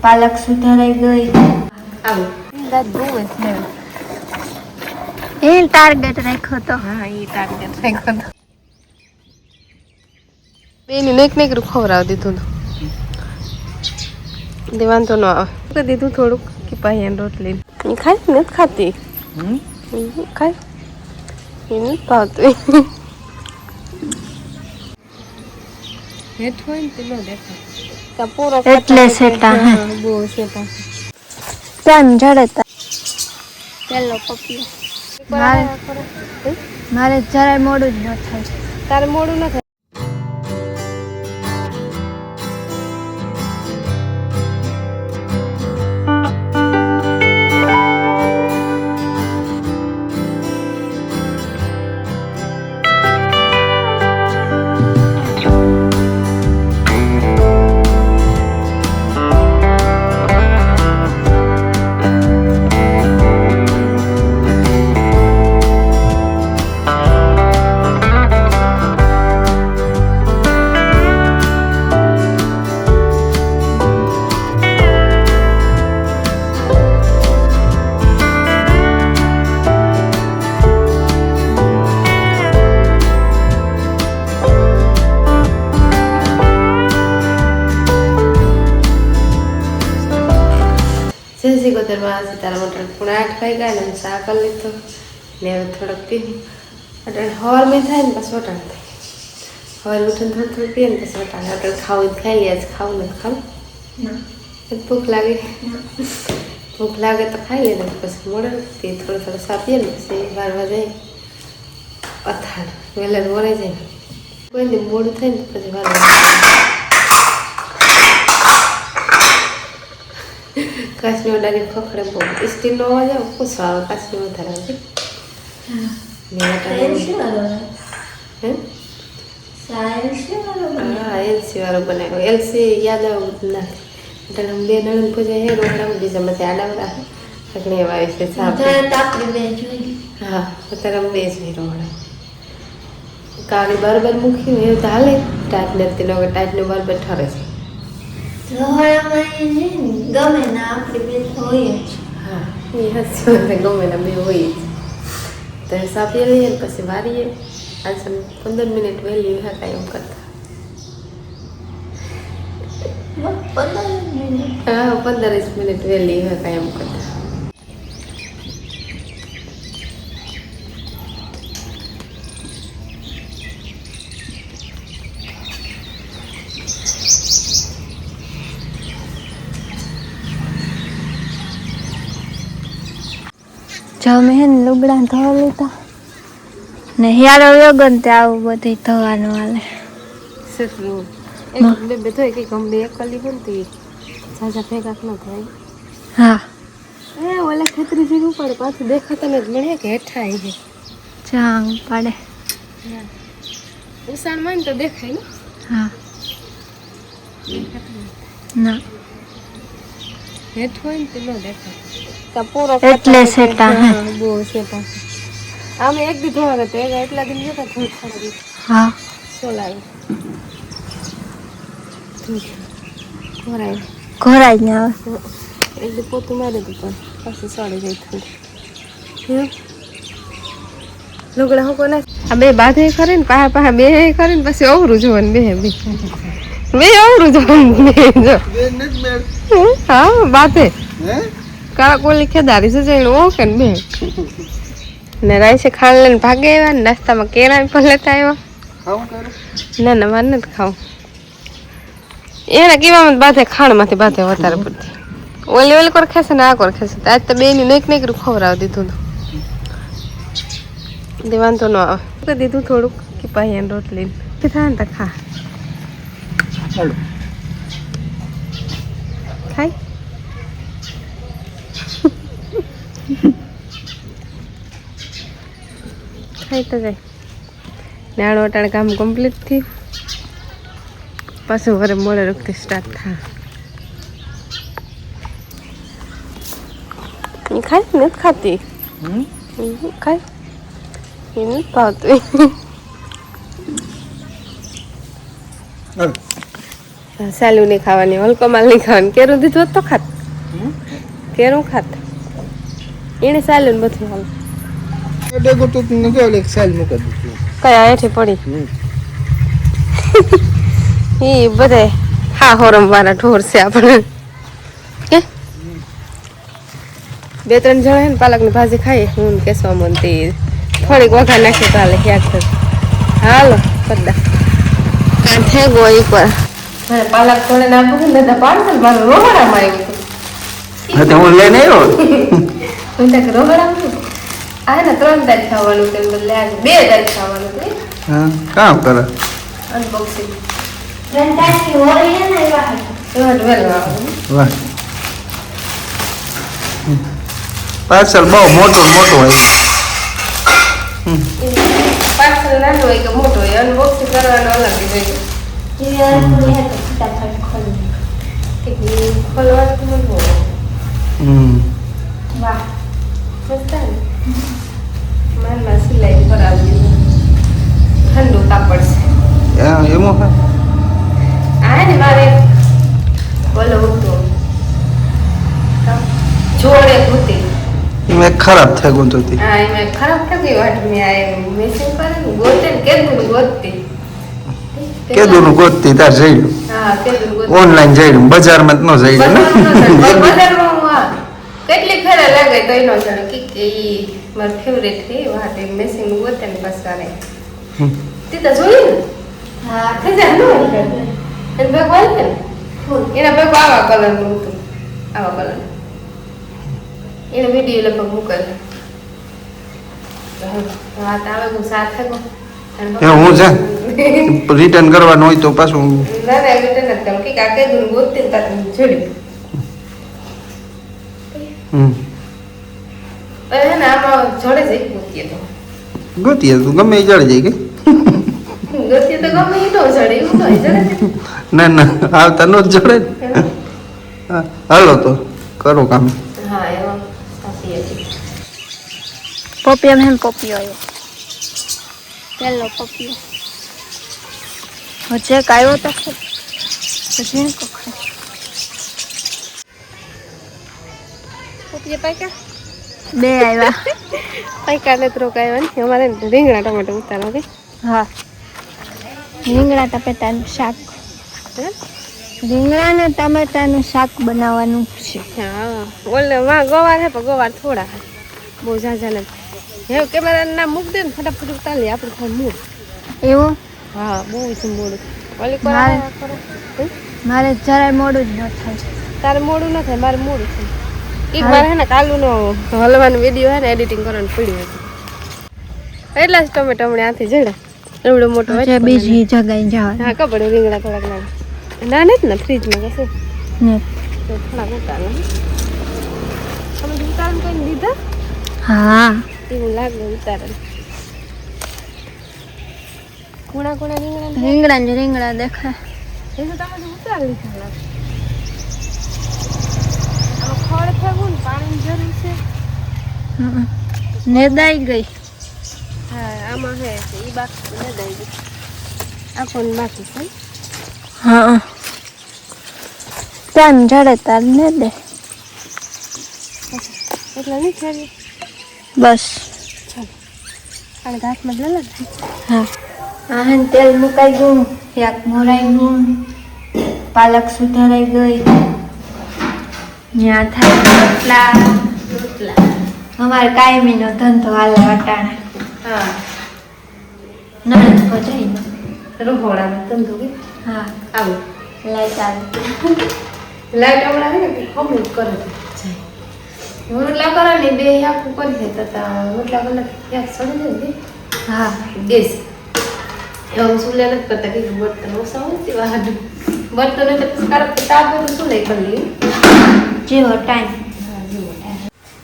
પાલક સુધારાઈ ગઈ. આવું દાદ બહુ જ છે એ ટાર્ગેટ રાખ્યો તો. હા એ ટાર્ગેટ રાખ્યો તો બેની નેક નેકરું ખવડાવી દીધું તો દેવાન તો ન આવે કરી દીધું થોડુંક કે પાહી રોટલી ખાઈ નથી ખાતી ખાઈ એ નથી ભાવતું હેઠ હોય ને તે ન દેખાય પૂરો એટલે સેટા બહુ સેટા ત્યાં જડતા પેલો પપ્પી મારે જરાય મોડું જ ન થાય. તારે મોડું ન થાય. સિકોતરમાં સીતારામ પૂણા 8 વાગ્યા ને ચા કરી લીધો ને હવે થોડોક પીવું એટલે હવાર મેં થાય ને પછી વટાણ થાય હવાર ઉઠીને થોડું પીએ ને પછી વટાણ એટલે ખાવું ખાઈ લે ખાવું નથી ખાવું ભૂખ લાગે તો ખાઈ લે પછી મોડે તે થોડું સાપીએ ને પછી વારવા જાય અથાણ વહેલા વરાઈ જાય કોઈને મોડું થાય ને પછી વારવા કાચની ઓડાની ખખડે બહુ સ્ટીલનો અવાજ આવે પૂછો આવે કાચની વધારે હા એલસી વાળો બનાવ્યો એલસી યાદ આવું નાખે એટલે બે નણંદ પૂજા હે રોકડા બીજા બધા આડા આગળ એવા આવે છે હા અત્યારે અમે બે જ રોકડા કાળી બરાબર મૂક્યું એવું તો હાલે ટાઈટ નથી લોકો ટાઈટનું બરાબર ઠરે છે ગમે ના આપણે બે હોય જ. હા એ હસી ગમે ના બે હોય જ તો સાપી લઈએ ને પછી વારીએ આજે 15 મિનિટ વહેલી હા કાંઈ એમ કરતા 15 મિનિટ હા 15 મિનિટ વહેલી હા કાંઈ એમ કરતા જમે ને લુગડા ધોવા લીધા ને હિયારો યોગન તે આવું બધું ધોવાનું હાલે સસલું એક બે બે થઈ કે ગમે એક કલી બનતી સાજા ભેગા ન થાય હા એ ઓલા ખેતરી જેવું પડે પાછું દેખાતા ને જ મળે કે હેઠા આવી છે ચાંગ પડે ઉસાણમાં ને તો દેખાય ને હા ના હેઠ હોય ને તો ન દેખાય એટલે સેટા બહુ સેટા આમે એક દી ધોવા ગયા એટલા દિન જતા થોડા હા સોલાવી ઘોરાઈ ને આવે એક દી પોતું મારી દીધું પણ પછી સડી ગઈ થોડી લુગડા હું કોને આ બે બાધે કરે ને પાહા બે કરે ને પછી અવરું જોવાનું બે અવરું જોવાનું જો હા બાધે કાળા કોલી ખેદારી છે જઈને ઓકે ને બે ને રાઈસે ખાણ લઈને ભાગે આવ્યા ને નાસ્તામાં કેળા પણ લેતા આવ્યા ના મારે નથી ખાવું એને કેવામાં બાધે ખાણમાંથી બાધે વધારે પડતી ઓલી કોર ખેશે ને આ કોર ખેશે આજ તો બેની નેક નેકરું ખવડાવી દીધું દેવાન તો ન આવે દીધું થોડુંક કે પાહી રોટલી થાય ને તો ખા ખાઈ ખાઈ તો જાય નાણું અટાણે કામ કમ્પ્લીટ થયું પાછું વરે મોડે રૂખતી સ્ટાર્ટ થાય ખાઈ નથી ખાતી ખાઈ એ નથી ભાવતું સાલું નહીં ખાવાની, હલકો માલ નહીં ખાવાની. કેરું દીધું હોત તો ખાત, કેરું ખાત. એને સાલું ને બધું હાલ ડેગો તો તને કેવો એક સાલ મૂકી દીધું. કયા હેઠે પડી એ બધે હા હોરમ વાળા ઢોર છે આપણે. કે 2-3 જણા હે ને પાલકની ભાજી ખાઈએ, હું કેસવા મનતી થોડીક વઘાર નાખીએ તો હાલે. યાદ કર હાલો કદા કાંઠે ગોઈ પર મને પાલક થોડે નાખું ને દાદા પાડશે મારું રોહડામાં આવ્યું હા તો હું લઈને આવ્યો. હું તક રોહડામાં આ ને 3 તારીખ ખાવાનું તેમ બદલે આજે 2 તારીખ ખાવાનું છે. હા કામ કરે અનબોક્સિંગ 3 તારીખે હોળી હે ને એવા વાહ પાર્સલ બહુ મોટું હોય. પાર્સલ નાનું હોય કે મોટું હોય, અનબોક્સિંગ કરવાનો અલગ હોય. ફટાફટ ખોલી ખોલવાનું તો મને બહુ વાહ મસ્ત ને માનમાં સિલાઈ કરાવી ઠંડુ કાપડ છે. એમાં આ ને મારે બોલો હતું જોડે હતી એમાં ખરાબ થઈ ગયું તો હા એમાં ખરાબ થઈ ગઈ વાટ મેં આ મેસેજ કરે ને ગોતે ને કેદું ગોતતી કેદુનું ગોતતી તાર જઈડું હા કેદું ગોતતી ઓનલાઈન જઈડું બજારમાં જ ન જઈડું ને બજારમાં હું કેટલી ફેરા લાગે તો એનો જાણે કે ઈ મારું ફેવરેટ છે વાટ મેસેજ ગોતે ને બસ કરે તે તો જોયું ને હા થઈ જાય ને એને ભગવાન છે ને એના ભેગું આવા કલરનું હતું, આવા કલર એને વિડીયો લગભગ મોકલે. હા તો આવે હું સાથે હું છે રિટર્ન કરવાનું હોય તો પાછું ના ના રિટર્ન જ કરું કે આ કઈ ગોતતી ને તારે જોડી હે ને આમાં જોડે જઈ ગોતીએ તો ગોતીએ તું ગમે એ ચડી જાય કે ગોતીએ તો ગમે એ ન જડે એવું તો જડે ના ના આવતા નો જ જડે ને. હાલો તો કરો કામ. હા એવા સાચી હતી. પપિયા મેં પપિયો આવ્યો પેલો પપિયો વચ્ચે કાયો તો ખરી પછી કોખે પપ્પીએ પાક્યા 2 આવ્યા પાક્યા ને તો કાયો ને અમારે રીંગણા ટમેટા ઉતારો કે હા રીંગણા ટમેટાનું શાક હે રીંગણા ને ટમેટાનું શાક બનાવવાનું છે. હા ઓલે માં ગવાર હે પણ ગવાર થોડા હે બહુ ઝાઝા નથી. હે કેમેરા નામ મૂક દે ને ફટાફટ ઉતારી આપણે ખાઈ મૂળ. એવું હા બહુ છે મોડું ઓલી મારે- કરો મારે જરાય મોડું જ ન થાય. તારે મોડું ન થાય મારે મોડું થાય. એક વાર હે ને કાલુનો હલવાનો વિડીયો હે ને એડિટિંગ કરવાનું પડ્યું હતું એટલા જ ટમેટા હમણાં આથી જડ્યા એવડો મોટો હોય જે બીજી જગ્યાએ જવા હા કપડે રીંગણા થોડાક લાગે ના નથી ને ફ્રીજમાં કશે ને તો થોડાક ઉતારો તમે ઉતારણ કરીને દીધા હા એવું લાગે ઉતારણ કુણા કુણા રીંગણા રીંગણા ને રીંગણા દેખાય. એ તો તમે ઉતારી લીધા લાગે આમાં ખડ થયું ને પાણીની જરૂર છે. નેદાઈ ગઈ. હા આમાં હે એ બાકી ને દઈ દે આ કોણ બાકી છે હા ત્યાં જડે તાર ને દે એટલે નહીં ખાવી બસ. અને ઘાસમાં જ લાગે હા આહન તેલ મુકાઈ ગયું, શાક મોરાઈ ગયું, પાલક સુધારાઈ ગઈ, ત્યાં થાય રોટલા. અમારે કાયમીનો ધંધો હાલે વટાણે. હા નણંદ ભજાઈ રોહોડામાં ધંધો કે હા આવું લાઈટ આવે લાઈટ હમણાં હે ને હમણાં કરે જાય રોટલા કરે ને બે આખું કરી છે તતા રોટલા કલાક ક્યાંક સડી જાય ને હા ગેસ એવું સુલે નથી કરતા કે બર્તન ઓછા હોય તે બહાર બર્તન એટલે પછી કારક તાપ હોય તો સુલે કરી લઈએ જેવો ટાઈમ.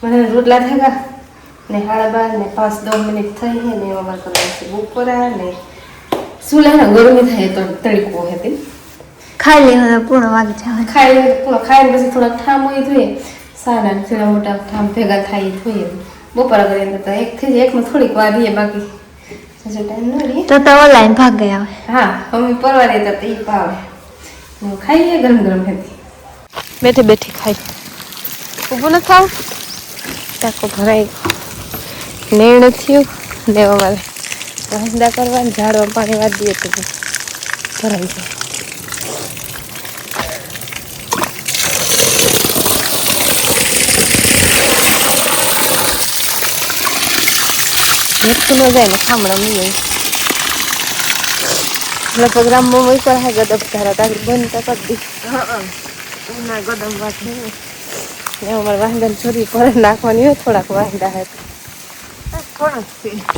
મને રોટલા થયા ને 12:30 ને 5-10 મિનિટ થઈ છે ને એમાં કરવાનું છે બપોરા ને સુલે ને ગરમી થાય તો તડકો હે તે ખાઈ લે પૂર્ણ વાગી જાય. ખાઈને પછી થોડાક ઠામ હોય જોઈએ સારા થોડા મોટા ઠામ ભેગા થાય જોઈએ બપોરા કરીને તો એક થઈ જાય એકમાં થોડીક વાર રહીએ બાકી હજુ ટાઈમ ન રહીએ તો ઓનલાઈન ભાગે આવે. હા અમે પરવા રહેતા તો એ ભાવે ખાઈએ ગરમ ગરમ હેતી બેઠી બેઠી ખાઈ ઊભું ન થાવ ટાંકો ભરાઈ નેણ થયું ને અમારે વાંદા કરવાની ઝાડવા પાણી વાળી દઈએ તો ભરાઈ જાય ન જાય ને ખામણા મળે લગભગ રામમાં મોઈ પર હે ગદબ ધારા તારી બંધ તો કરી દી ના ગદમ વાત ને અમારે વાંદા છોરી પર નાખવાની હોય થોડાક વાંદા હે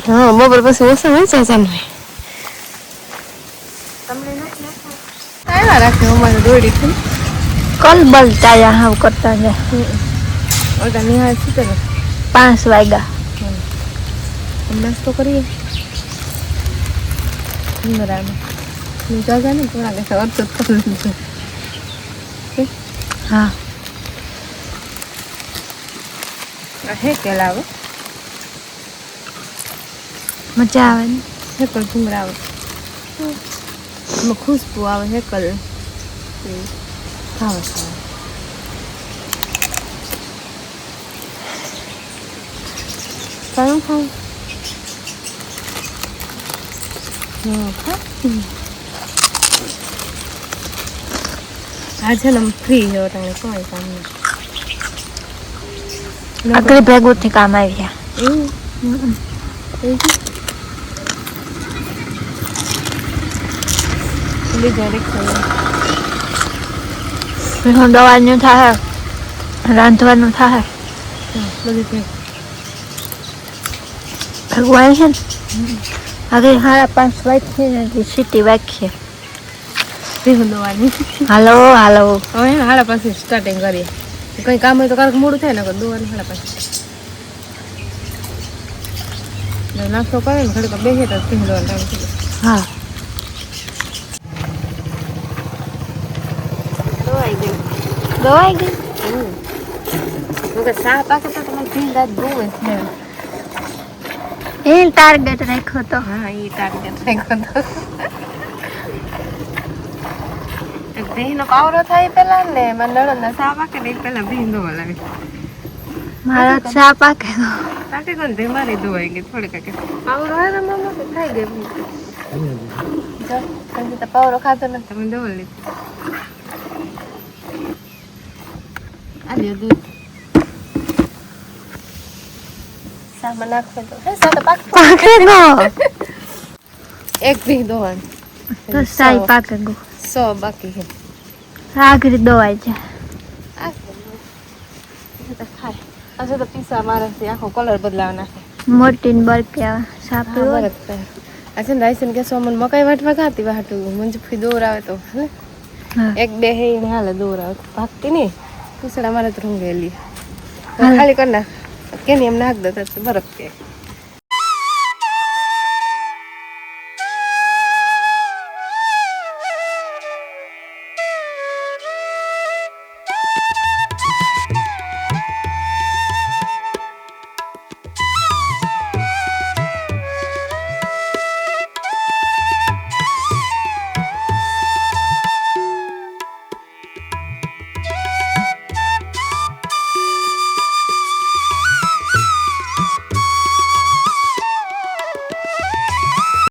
હા બપોર પછી ઓછા હોય ચાચાનું આવ્યા રાખે અમારે દોડી થી કલ બલતા યા હાવ કરતા જાય ઓલા નિહાળ શું કરે 5 વાગ્યા નાસ્તો કરીએ બરાબર જાજા ને થોડા કે અર્થ કરી દીધું હા હે કેલા આવે મજા આવે ને હેકલ ભૂંગળા આવે એમાં ખુશ્બુ આવે હેકલ ખાવા ખાવા ખાવું આજે ને ફ્રી જો તમે કોઈ કામ નહીં આગળ ભેગું થી કામ આવી ગયા દવાનું થાય રાંધવાનું થાય બધું ભગવાન છે ને આગળ 5:30 વાગ્યે સીટી વાગીએ દોવાની હાલો હાલો હવે હાડા પાસે સ્ટાર્ટિંગ કરીએ કઈ કામ હોય તો કારક મોડું થાય ને દોવાનું હાડા પાસે નાસ્તો કરે ને ઘડીક બેસીએ તો પીંડવાનો ટાઈમ થઈ જાય હા દવાઈ ગઈ સા પાસે તો તમારે ભીંડા જ બહુ છે એ ટાર્ગેટ રાખ્યો તો હા એ ટાર્ગેટ રાખ્યો તો ભીનો પાવરો થાય પેલા ને મારા નણંદના સા પાકે ને પેલા ભીંડો હલાવી મારો ચા પાકે પાકે કોણ તે મારી ધોવાઈ ગઈ થોડીક કે પાવરો આવે ને મમ્મા તો થઈ ગઈ જો કંઈ તો પાવરો ખાતો નથી તમે ધોવા લીધી આલ્યો દૂધ સામાં નાખો તો હે સા તો પાકે ગો એક ભી ધોવાનું તો સાઈ પાકે ગો 100 બાકી છે આગળ દવાઈ જાય અચ્છા તો પીસા મારે આખો કલર બદલાવા નાખે મોટી ને બરકે સાપી હોય અચ્છા રાઈસન કે સોમન મકાઈ વાટવા ખાતી વાટું મંજફી દોર આવે તો હે હા એક બે હે ને હાલે દોર આવે ભાગતી ને પીસડા મારે તો રંગેલી ખાલી કર નાખ કેની એમ નાખ દે તો બરફ કે